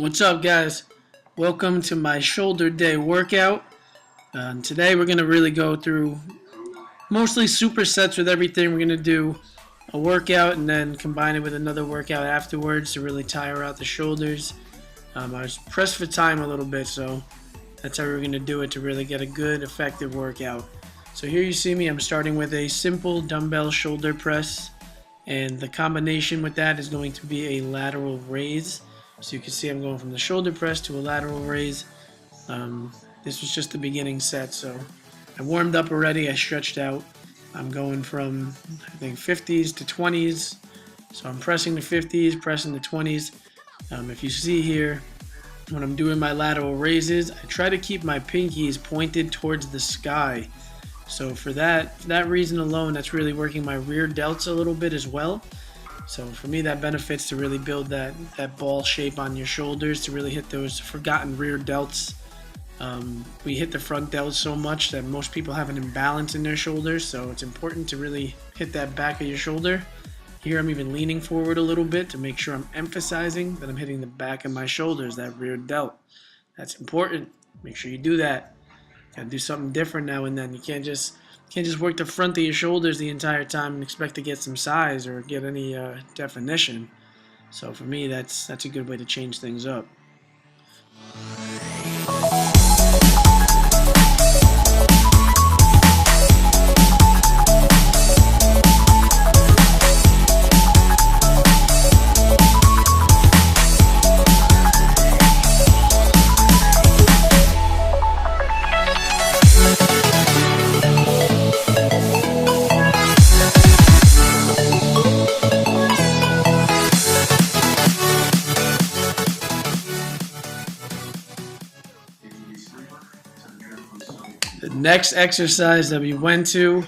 What's up, guys? Welcome to my shoulder day workout. Today we're going to really go through mostly supersets with everything. We're going to do a workout and then combine it with another workout afterwards to really tire out the shoulders. I was pressed for time a little bit, so that's how we're going to do it to really get a good, effective workout. So here you see me. I'm starting with a simple dumbbell shoulder press, and the combination with that is going to be a lateral raise. So you can see I'm going from the shoulder press to a lateral raise. This was just the beginning set, so I warmed up already. I stretched out. I'm going from, I think, 50s to 20s. So I'm pressing the 50s, pressing the 20s. If you see here, when I'm doing my lateral raises, I try to keep my pinkies pointed towards the sky. So for that reason alone, that's really working my rear delts a little bit as well. So for me, that benefits to really build that ball shape on your shoulders, to really hit those forgotten rear delts. We hit the front delts so much that most people have an imbalance in their shoulders, so it's important to really hit that back of your shoulder. Here I'm even leaning forward a little bit to make sure I'm emphasizing that I'm hitting the back of my shoulders, that rear delt. That's important. Make sure you do that. Gotta do something different now and then. You can't just work the front of your shoulders the entire time and expect to get some size or get any definition. So for me, that's a good way to change things up. The next exercise that we went to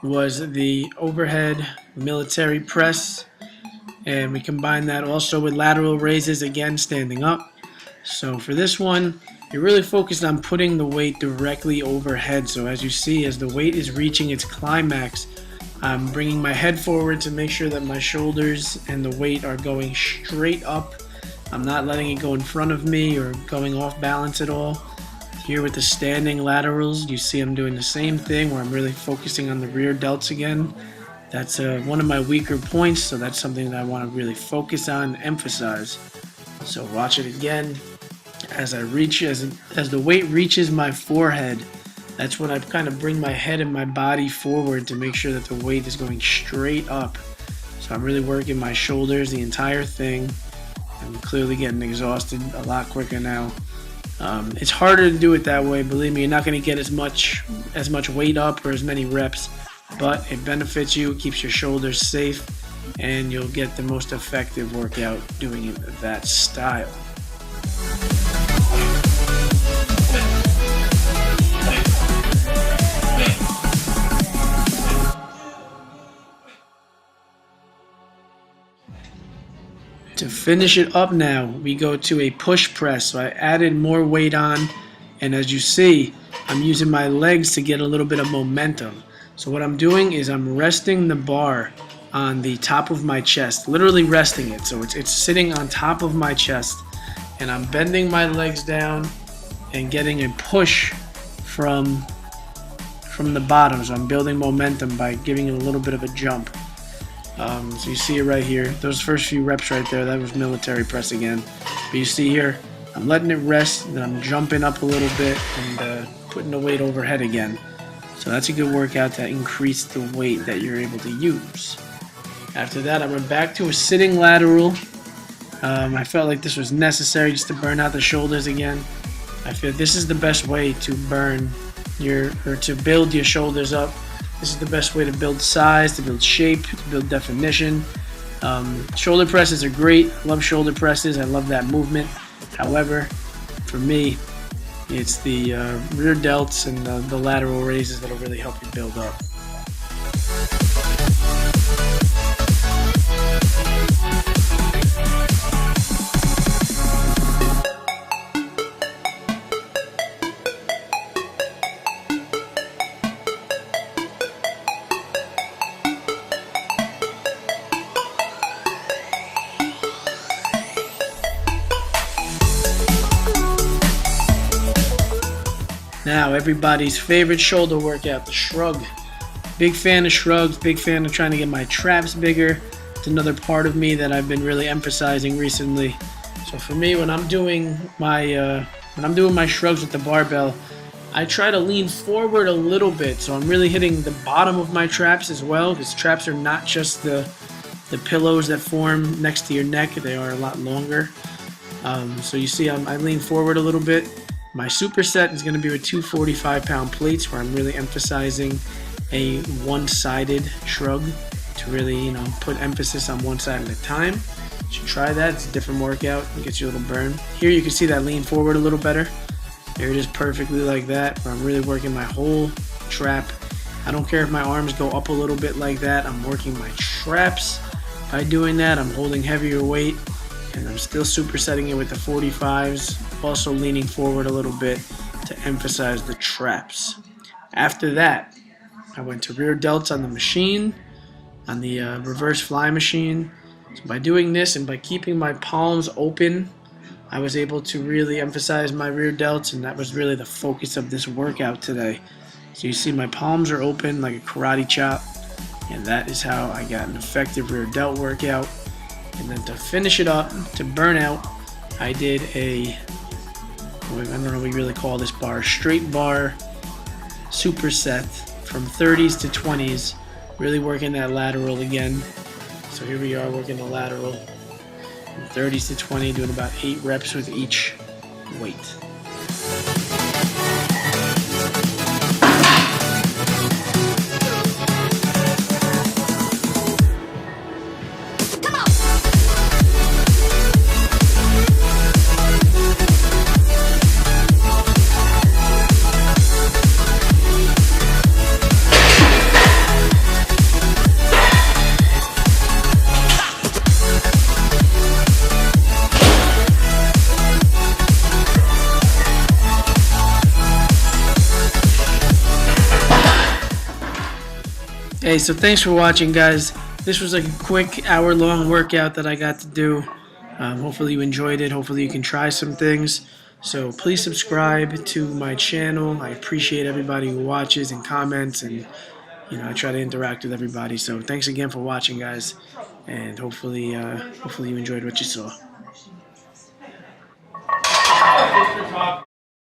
was the overhead military press, and we combined that also with lateral raises, again standing up. So for this one, you're really focused on putting the weight directly overhead. So as you see, as the weight is reaching its climax, I'm bringing my head forward to make sure that my shoulders and the weight are going straight up. I'm not letting it go in front of me or going off balance at all. Here with the standing laterals, you see I'm doing the same thing where I'm really focusing on the rear delts again. That's one of my weaker points, so that's something that I want to really focus on, emphasize. So watch it again. As I reach, as the weight reaches my forehead, that's when I kind of bring my head and my body forward to make sure that the weight is going straight up. So I'm really working my shoulders the entire thing. I'm clearly getting exhausted a lot quicker now. It's harder to do it that way. Believe me, you're not going to get as much weight up or as many reps, but it benefits you, it keeps your shoulders safe, and you'll get the most effective workout doing it that style. To finish it up now, we go to a push press. So I added more weight on, and as you see, I'm using my legs to get a little bit of momentum. So what I'm doing is I'm resting the bar on the top of my chest, literally resting it. So it's sitting on top of my chest, and I'm bending my legs down and getting a push from the bottom. So I'm building momentum by giving it a little bit of a jump. So you see it right here. Those first few reps right there, that was military press again. But you see here, I'm letting it rest, and I'm jumping up a little bit and putting the weight overhead again. So that's a good workout to increase the weight that you're able to use. After that, I went back to a sitting lateral. I felt like this was necessary just to burn out the shoulders again. I feel this is the best way to to build your shoulders up. This is the best way to build size, to build shape, to build definition. Shoulder presses are great. I love shoulder presses. I love that movement. However, for me, it's the rear delts and the lateral raises that'll really help you build up. Now, everybody's favorite shoulder workout, the shrug. Big fan of shrugs, big fan of trying to get my traps bigger. It's another part of me that I've been really emphasizing recently. So for me, when I'm doing my shrugs with the barbell, I try to lean forward a little bit, so I'm really hitting the bottom of my traps as well, because traps are not just the pillows that form next to your neck, they are a lot longer. So you see I lean forward a little bit. My superset is going to be with two 45-pound plates, where I'm really emphasizing a one-sided shrug to really, put emphasis on one side at a time. You should try that. It's a different workout. It gets you a little burn. Here you can see that lean forward a little better. There it is, perfectly like that, where I'm really working my whole trap. I don't care if my arms go up a little bit like that. I'm working my traps. By doing that, I'm holding heavier weight, and I'm still supersetting it with the 45s, also leaning forward a little bit to emphasize the traps. After that, I went to rear delts on the machine, on the reverse fly machine. So by doing this and by keeping my palms open, I was able to really emphasize my rear delts, and that was really the focus of this workout today. So you see my palms are open like a karate chop, and that is how I got an effective rear delt workout. And then to finish it up, to burn out, I did I don't know what you really call this bar, straight bar superset from 30s to 20s, really working that lateral again. So here we are working the lateral from 30s to 20, doing about 8 reps with each weight. Hey, so thanks for watching, guys. This was a quick hour-long workout that I got to do. Hopefully you enjoyed it. Hopefully you can try some things. So please subscribe to my channel. I appreciate everybody who watches and comments, and I try to interact with everybody. So thanks again for watching, guys, and hopefully you enjoyed what you saw.